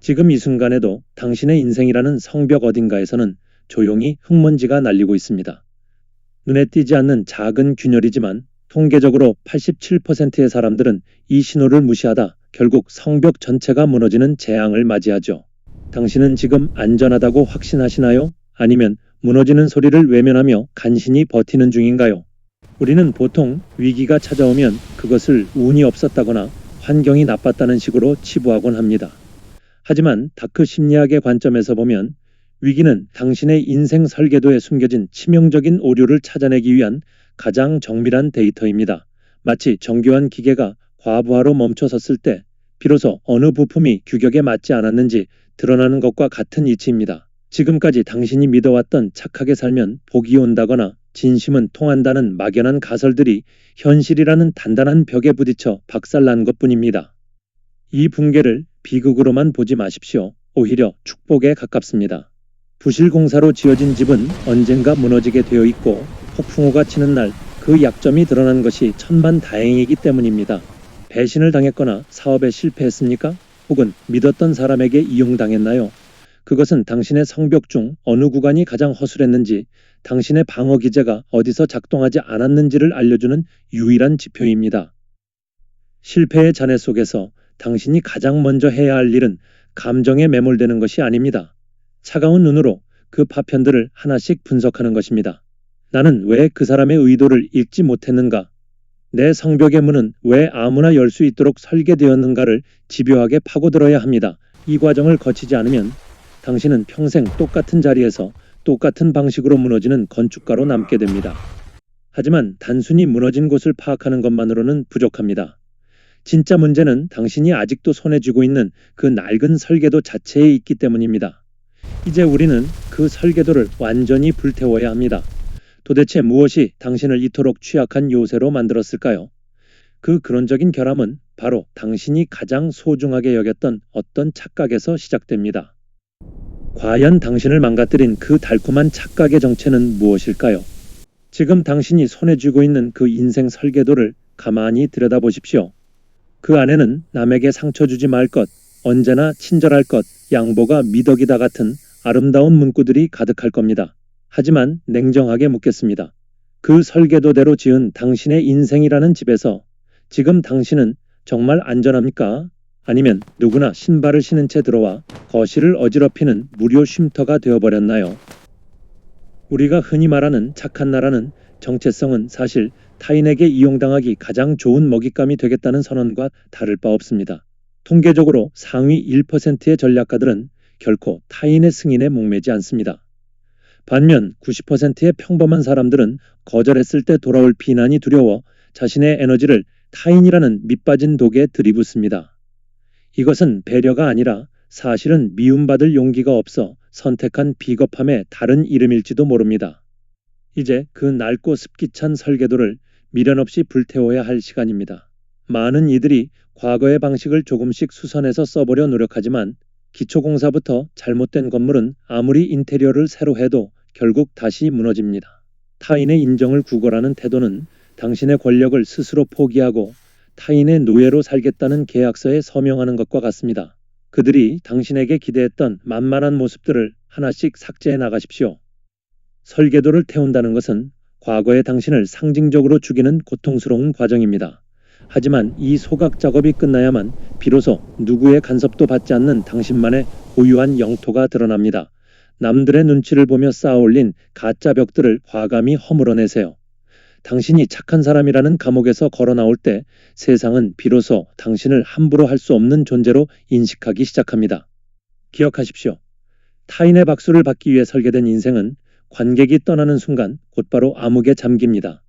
지금 이 순간에도 당신의 인생이라는 성벽 어딘가에서는 조용히 흙먼지가 날리고 있습니다. 눈에 띄지 않는 작은 균열이지만 통계적으로 87%의 사람들은 이 신호를 무시하다 결국 성벽 전체가 무너지는 재앙을 맞이하죠. 당신은 지금 안전하다고 확신하시나요? 아니면 무너지는 소리를 외면하며 간신히 버티는 중인가요? 우리는 보통 위기가 찾아오면 그것을 운이 없었다거나 환경이 나빴다는 식으로 치부하곤 합니다. 하지만 다크 심리학의 관점에서 보면 위기는 당신의 인생 설계도에 숨겨진 치명적인 오류를 찾아내기 위한 가장 정밀한 데이터입니다. 마치 정교한 기계가 과부하로 멈춰섰을 때 비로소 어느 부품이 규격에 맞지 않았는지 드러나는 것과 같은 이치입니다. 지금까지 당신이 믿어왔던 착하게 살면 복이 온다거나 진심은 통한다는 막연한 가설들이 현실이라는 단단한 벽에 부딪혀 박살난 것뿐입니다. 이 붕괴를 비극으로만 보지 마십시오. 오히려 축복에 가깝습니다. 부실공사로 지어진 집은 언젠가 무너지게 되어 있고 폭풍우가 치는 날 그 약점이 드러난 것이 천만다행이기 때문입니다. 배신을 당했거나 사업에 실패했습니까? 혹은 믿었던 사람에게 이용당했나요? 그것은 당신의 성벽 중 어느 구간이 가장 허술했는지, 당신의 방어 기제가 어디서 작동하지 않았는지를 알려주는 유일한 지표입니다. 실패의 잔해 속에서 당신이 가장 먼저 해야 할 일은 감정에 매몰되는 것이 아닙니다. 차가운 눈으로 그 파편들을 하나씩 분석하는 것입니다. 나는 왜 그 사람의 의도를 읽지 못했는가? 내 성벽의 문은 왜 아무나 열 수 있도록 설계되었는가를 집요하게 파고들어야 합니다. 이 과정을 거치지 않으면 당신은 평생 똑같은 자리에서 똑같은 방식으로 무너지는 건축가로 남게 됩니다. 하지만 단순히 무너진 곳을 파악하는 것만으로는 부족합니다. 진짜 문제는 당신이 아직도 손에 쥐고 있는 그 낡은 설계도 자체에 있기 때문입니다. 이제 우리는 그 설계도를 완전히 불태워야 합니다. 도대체 무엇이 당신을 이토록 취약한 요새로 만들었을까요? 그 근원적인 결함은 바로 당신이 가장 소중하게 여겼던 어떤 착각에서 시작됩니다. 과연 당신을 망가뜨린 그 달콤한 착각의 정체는 무엇일까요? 지금 당신이 손에 쥐고 있는 그 인생 설계도를 가만히 들여다보십시오. 그 안에는 남에게 상처 주지 말 것, 언제나 친절할 것, 양보가 미덕이다 같은 아름다운 문구들이 가득할 겁니다. 하지만 냉정하게 묻겠습니다. 그 설계도대로 지은 당신의 인생이라는 집에서 지금 당신은 정말 안전합니까? 아니면 누구나 신발을 신은 채 들어와 거실을 어지럽히는 무료 쉼터가 되어버렸나요? 우리가 흔히 말하는 착한 나라는 정체성은 사실 타인에게 이용당하기 가장 좋은 먹잇감이 되겠다는 선언과 다를 바 없습니다. 통계적으로 상위 1%의 전략가들은 결코 타인의 승인에 목매지 않습니다. 반면 90%의 평범한 사람들은 거절했을 때 돌아올 비난이 두려워 자신의 에너지를 타인이라는 밑빠진 독에 들이붓습니다. 이것은 배려가 아니라 사실은 미움받을 용기가 없어 선택한 비겁함의 다른 이름일지도 모릅니다. 이제 그 낡고 습기 찬 설계도를 미련 없이 불태워야 할 시간입니다. 많은 이들이 과거의 방식을 조금씩 수선해서 써보려 노력하지만 기초공사부터 잘못된 건물은 아무리 인테리어를 새로 해도 결국 다시 무너집니다. 타인의 인정을 구걸하는 태도는 당신의 권력을 스스로 포기하고 타인의 노예로 살겠다는 계약서에 서명하는 것과 같습니다. 그들이 당신에게 기대했던 만만한 모습들을 하나씩 삭제해 나가십시오. 설계도를 태운다는 것은 과거의 당신을 상징적으로 죽이는 고통스러운 과정입니다. 하지만 이 소각 작업이 끝나야만 비로소 누구의 간섭도 받지 않는 당신만의 고유한 영토가 드러납니다. 남들의 눈치를 보며 쌓아올린 가짜 벽들을 과감히 허물어내세요. 당신이 착한 사람이라는 감옥에서 걸어 나올 때 세상은 비로소 당신을 함부로 할 수 없는 존재로 인식하기 시작합니다. 기억하십시오. 타인의 박수를 받기 위해 설계된 인생은 관객이 떠나는 순간 곧바로 암흑에 잠깁니다.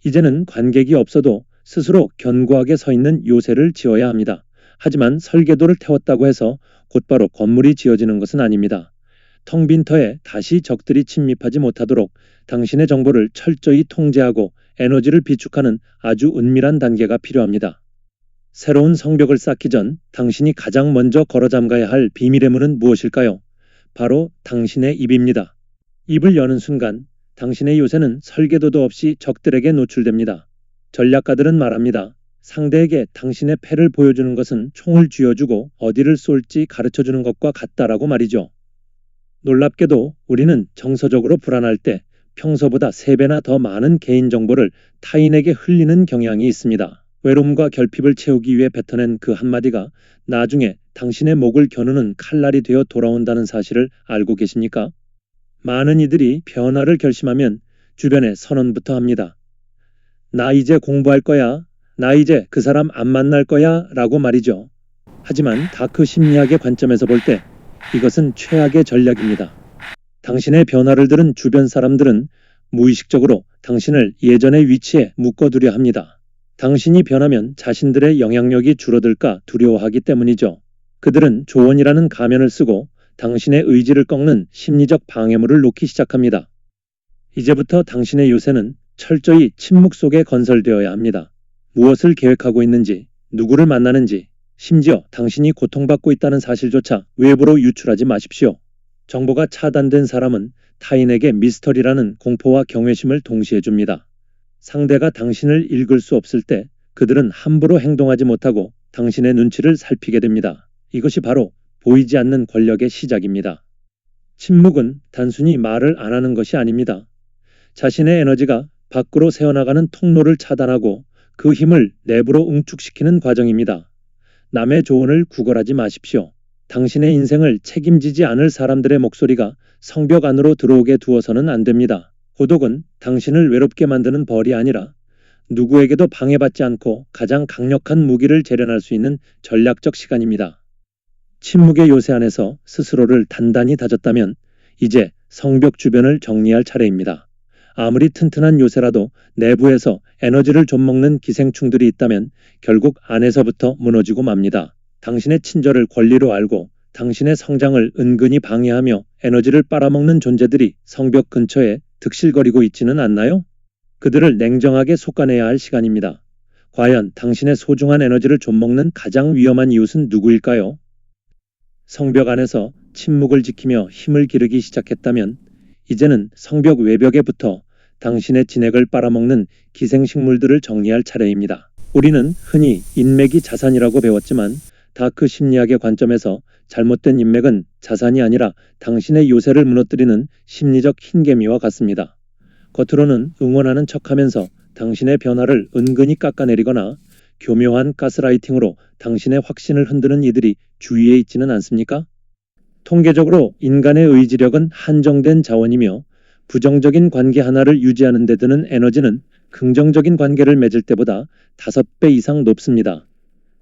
이제는 관객이 없어도 스스로 견고하게 서 있는 요새를 지어야 합니다. 하지만 설계도를 태웠다고 해서 곧바로 건물이 지어지는 것은 아닙니다. 텅 빈 터에 다시 적들이 침입하지 못하도록 당신의 정보를 철저히 통제하고 에너지를 비축하는 아주 은밀한 단계가 필요합니다. 새로운 성벽을 쌓기 전 당신이 가장 먼저 걸어 잠가야 할 비밀의 문은 무엇일까요? 바로 당신의 입입니다. 입을 여는 순간 당신의 요새는 설계도도 없이 적들에게 노출됩니다. 전략가들은 말합니다. 상대에게 당신의 패를 보여주는 것은 총을 쥐어주고 어디를 쏠지 가르쳐주는 것과 같다라고 말이죠. 놀랍게도 우리는 정서적으로 불안할 때 평소보다 3배나 더 많은 개인정보를 타인에게 흘리는 경향이 있습니다. 외로움과 결핍을 채우기 위해 뱉어낸 그 한마디가 나중에 당신의 목을 겨누는 칼날이 되어 돌아온다는 사실을 알고 계십니까? 많은 이들이 변화를 결심하면 주변에 선언부터 합니다. 나 이제 공부할 거야. 나 이제 그 사람 안 만날 거야. 라고 말이죠. 하지만 다크 심리학의 관점에서 볼 때 이것은 최악의 전략입니다. 당신의 변화를 들은 주변 사람들은 무의식적으로 당신을 예전의 위치에 묶어두려 합니다. 당신이 변하면 자신들의 영향력이 줄어들까 두려워하기 때문이죠. 그들은 조언이라는 가면을 쓰고 당신의 의지를 꺾는 심리적 방해물을 놓기 시작합니다. 이제부터 당신의 요새는 철저히 침묵 속에 건설되어야 합니다. 무엇을 계획하고 있는지, 누구를 만나는지, 심지어 당신이 고통받고 있다는 사실조차 외부로 유출하지 마십시오. 정보가 차단된 사람은 타인에게 미스터리라는 공포와 경외심을 동시에 줍니다. 상대가 당신을 읽을 수 없을 때 그들은 함부로 행동하지 못하고 당신의 눈치를 살피게 됩니다. 이것이 바로 보이지 않는 권력의 시작입니다. 침묵은 단순히 말을 안 하는 것이 아닙니다. 자신의 에너지가 밖으로 새어나가는 통로를 차단하고 그 힘을 내부로 응축시키는 과정입니다. 남의 조언을 구걸하지 마십시오. 당신의 인생을 책임지지 않을 사람들의 목소리가 성벽 안으로 들어오게 두어서는 안 됩니다. 고독은 당신을 외롭게 만드는 벌이 아니라 누구에게도 방해받지 않고 가장 강력한 무기를 재련할 수 있는 전략적 시간입니다. 침묵의 요새 안에서 스스로를 단단히 다졌다면 이제 성벽 주변을 정리할 차례입니다. 아무리 튼튼한 요새라도 내부에서 에너지를 좀먹는 기생충들이 있다면 결국 안에서부터 무너지고 맙니다. 당신의 친절을 권리로 알고 당신의 성장을 은근히 방해하며 에너지를 빨아먹는 존재들이 성벽 근처에 득실거리고 있지는 않나요? 그들을 냉정하게 솎아내야 할 시간입니다. 과연 당신의 소중한 에너지를 좀먹는 가장 위험한 이웃은 누구일까요? 성벽 안에서 침묵을 지키며 힘을 기르기 시작했다면 이제는 성벽 외벽에 붙어 당신의 진액을 빨아먹는 기생식물들을 정리할 차례입니다. 우리는 흔히 인맥이 자산이라고 배웠지만 다크 심리학의 관점에서 잘못된 인맥은 자산이 아니라 당신의 요새를 무너뜨리는 심리적 흰개미와 같습니다. 겉으로는 응원하는 척하면서 당신의 변화를 은근히 깎아내리거나 교묘한 가스라이팅으로 당신의 확신을 흔드는 이들이 주위에 있지는 않습니까? 통계적으로 인간의 의지력은 한정된 자원이며 부정적인 관계 하나를 유지하는 데 드는 에너지는 긍정적인 관계를 맺을 때보다 5배 이상 높습니다.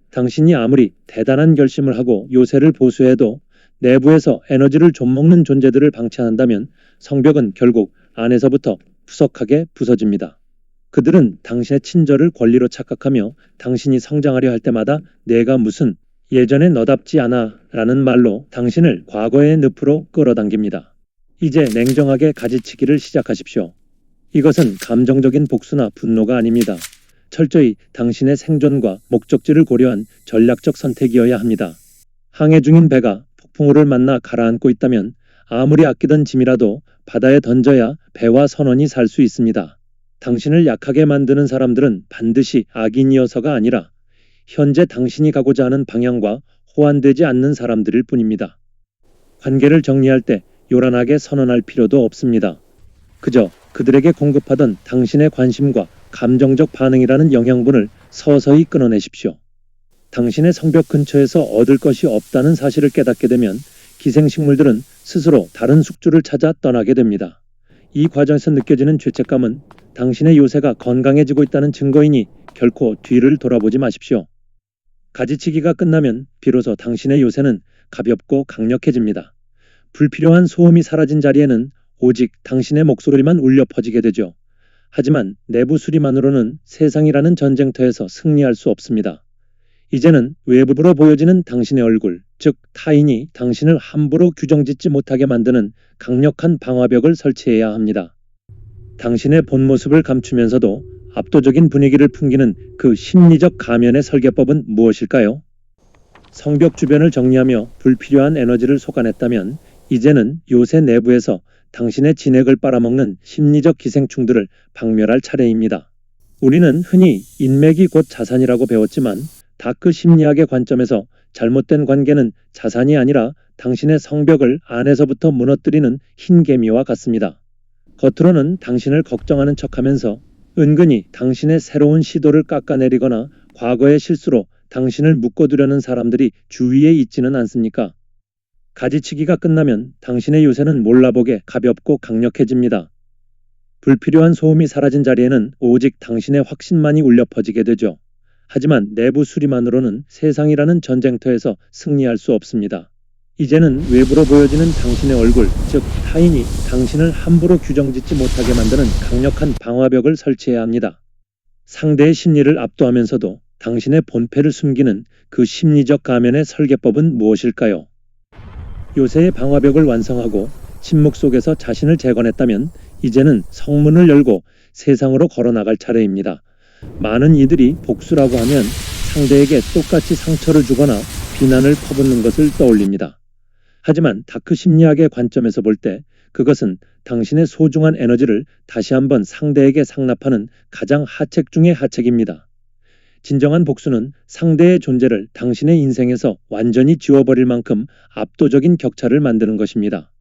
당신이 아무리 대단한 결심을 하고 요새를 보수해도 내부에서 에너지를 좀먹는 존재들을 방치한다면 성벽은 결국 안에서부터 푸석하게 부서집니다. 그들은 당신의 친절을 권리로 착각하며 당신이 성장하려 할 때마다 내가 무슨 예전에 너답지 않아 라는 말로 당신을 과거의 늪으로 끌어당깁니다. 이제 냉정하게 가지치기를 시작하십시오. 이것은 감정적인 복수나 분노가 아닙니다. 철저히 당신의 생존과 목적지를 고려한 전략적 선택이어야 합니다. 항해 중인 배가 폭풍우를 만나 가라앉고 있다면 아무리 아끼던 짐이라도 바다에 던져야 배와 선원이 살 수 있습니다. 당신을 약하게 만드는 사람들은 반드시 악인이어서가 아니라 현재 당신이 가고자 하는 방향과 호환되지 않는 사람들일 뿐입니다. 관계를 정리할 때 요란하게 선언할 필요도 없습니다. 그저 그들에게 공급하던 당신의 관심과 감정적 반응이라는 영양분을 서서히 끊어내십시오. 당신의 성벽 근처에서 얻을 것이 없다는 사실을 깨닫게 되면 기생식물들은 스스로 다른 숙주를 찾아 떠나게 됩니다. 이 과정에서 느껴지는 죄책감은 당신의 요새가 건강해지고 있다는 증거이니 결코 뒤를 돌아보지 마십시오. 가지치기가 끝나면 비로소 당신의 요새는 가볍고 강력해집니다. 불필요한 소음이 사라진 자리에는 오직 당신의 목소리만 울려 퍼지게 되죠. 하지만 내부 수리만으로는 세상이라는 전쟁터에서 승리할 수 없습니다. 이제는 외부로 보여지는 당신의 얼굴, 즉 타인이 당신을 함부로 규정짓지 못하게 만드는 강력한 방화벽을 설치해야 합니다. 당신의 본 모습을 감추면서도 압도적인 분위기를 풍기는 그 심리적 가면의 설계법은 무엇일까요? 성벽 주변을 정리하며 불필요한 에너지를 쏟아냈다면 이제는 요새 내부에서 당신의 진액을 빨아먹는 심리적 기생충들을 박멸할 차례입니다. 우리는 흔히 인맥이 곧 자산이라고 배웠지만 다크 심리학의 관점에서 잘못된 관계는 자산이 아니라 당신의 성벽을 안에서부터 무너뜨리는 흰개미와 같습니다. 겉으로는 당신을 걱정하는 척하면서 은근히 당신의 새로운 시도를 깎아내리거나 과거의 실수로 당신을 묶어두려는 사람들이 주위에 있지는 않습니까? 가지치기가 끝나면 당신의 요새는 몰라보게 가볍고 강력해집니다. 불필요한 소음이 사라진 자리에는 오직 당신의 확신만이 울려 퍼지게 되죠. 하지만 내부 수리만으로는 세상이라는 전쟁터에서 승리할 수 없습니다. 이제는 외부로 보여지는 당신의 얼굴, 즉 타인이 당신을 함부로 규정짓지 못하게 만드는 강력한 방화벽을 설치해야 합니다. 상대의 심리를 압도하면서도 당신의 본패를 숨기는 그 심리적 가면의 설계법은 무엇일까요? 요새의 방화벽을 완성하고 침묵 속에서 자신을 재건했다면 이제는 성문을 열고 세상으로 걸어나갈 차례입니다. 많은 이들이 복수라고 하면 상대에게 똑같이 상처를 주거나 비난을 퍼붓는 것을 떠올립니다. 하지만 다크 심리학의 관점에서 볼 때 그것은 당신의 소중한 에너지를 다시 한번 상대에게 상납하는 가장 하책 중의 하책입니다. 진정한 복수는 상대의 존재를 당신의 인생에서 완전히 지워버릴 만큼 압도적인 격차를 만드는 것입니다.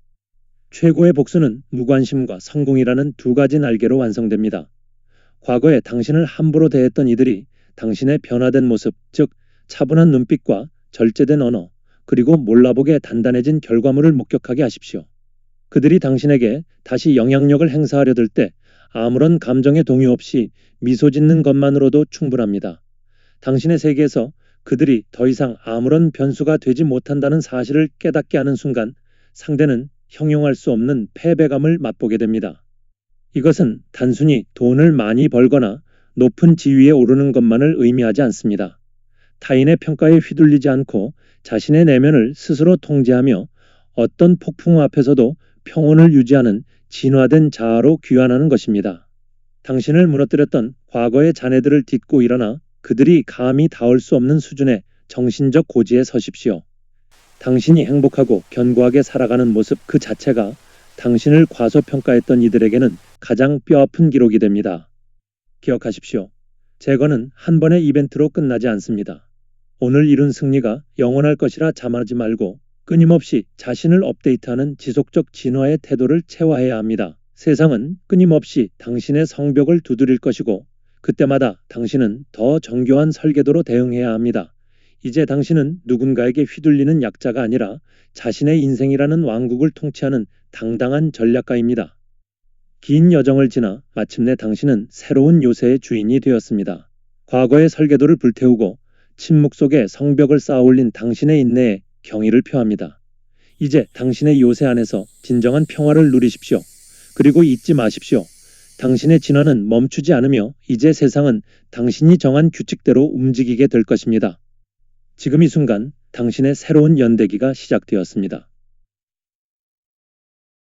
최고의 복수는 무관심과 성공이라는 두 가지 날개로 완성됩니다. 과거에 당신을 함부로 대했던 이들이 당신의 변화된 모습, 즉 차분한 눈빛과 절제된 언어, 그리고 몰라보게 단단해진 결과물을 목격하게 하십시오. 그들이 당신에게 다시 영향력을 행사하려 들 때 아무런 감정의 동요 없이 미소 짓는 것만으로도 충분합니다. 당신의 세계에서 그들이 더 이상 아무런 변수가 되지 못한다는 사실을 깨닫게 하는 순간 상대는 형용할 수 없는 패배감을 맛보게 됩니다. 이것은 단순히 돈을 많이 벌거나 높은 지위에 오르는 것만을 의미하지 않습니다. 타인의 평가에 휘둘리지 않고 자신의 내면을 스스로 통제하며 어떤 폭풍 앞에서도 평온을 유지하는 진화된 자아로 귀환하는 것입니다. 당신을 무너뜨렸던 과거의 자네들을 딛고 일어나 그들이 감히 닿을 수 없는 수준의 정신적 고지에 서십시오. 당신이 행복하고 견고하게 살아가는 모습 그 자체가 당신을 과소평가했던 이들에게는 가장 뼈아픈 기록이 됩니다. 기억하십시오. 재건은 한 번의 이벤트로 끝나지 않습니다. 오늘 이룬 승리가 영원할 것이라 자만하지 말고 끊임없이 자신을 업데이트하는 지속적 진화의 태도를 체화해야 합니다. 세상은 끊임없이 당신의 성벽을 두드릴 것이고 그때마다 당신은 더 정교한 설계도로 대응해야 합니다. 이제 당신은 누군가에게 휘둘리는 약자가 아니라 자신의 인생이라는 왕국을 통치하는 당당한 전략가입니다. 긴 여정을 지나 마침내 당신은 새로운 요새의 주인이 되었습니다. 과거의 설계도를 불태우고 침묵 속에 성벽을 쌓아올린 당신의 인내에 경의를 표합니다. 이제 당신의 요새 안에서 진정한 평화를 누리십시오. 그리고 잊지 마십시오. 당신의 진화는 멈추지 않으며 이제 세상은 당신이 정한 규칙대로 움직이게 될 것입니다. 지금 이 순간 당신의 새로운 연대기가 시작되었습니다.